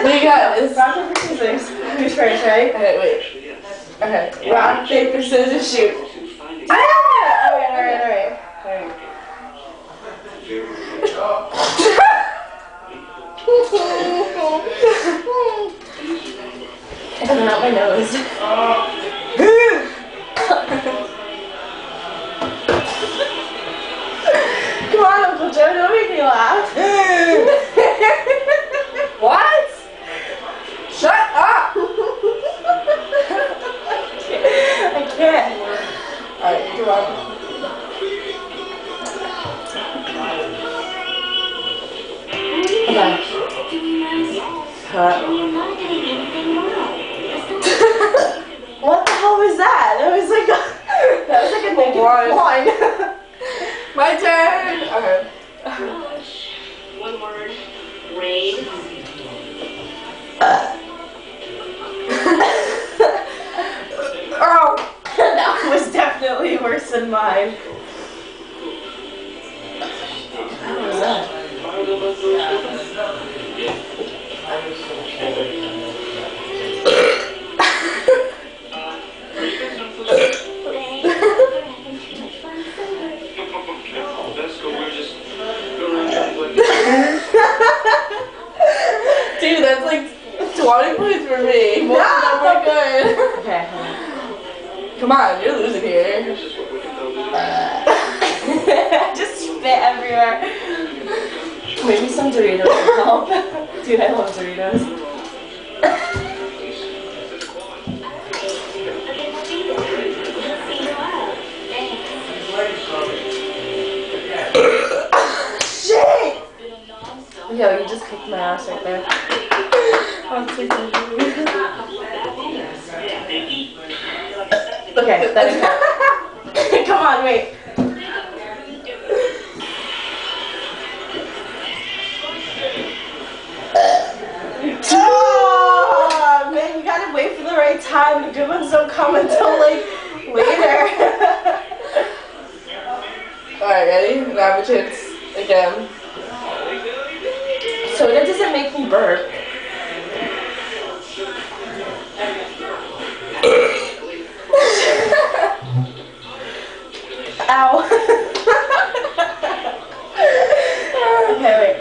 We got this. Rock, paper, scissors. Who's first, right? Okay, wait. Okay. Rock, paper, scissors, shoot. Yeah! Alright. Coming out my nose. Come on, Uncle Joe, don't make me laugh. What? Shut up! I can't. Alright, come on. Okay. What the hell was that? That was like a negative one. My turn! Okay. One word. Raid. Oh, that was definitely worse than mine. What was that? Dude, that's like 20 points for me. Most of them were good. Okay. Come on, you're losing here. Just spit everywhere. Maybe some Doritos will help. Dude, I love Doritos. Shit! Yo, you just kicked my ass right there. I'm so sorry. Okay, that is Come on, wait. Oh, man, you gotta wait for the right time. The good ones don't come until like later. Alright, ready? Grab a chance again. Soda doesn't make me burp. Ow. Okay, wait.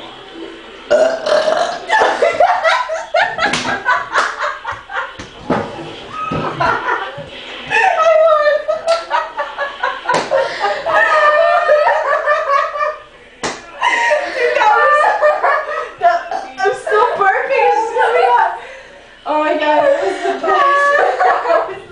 I'm still burping. It's just coming out. Oh my god, it was the best.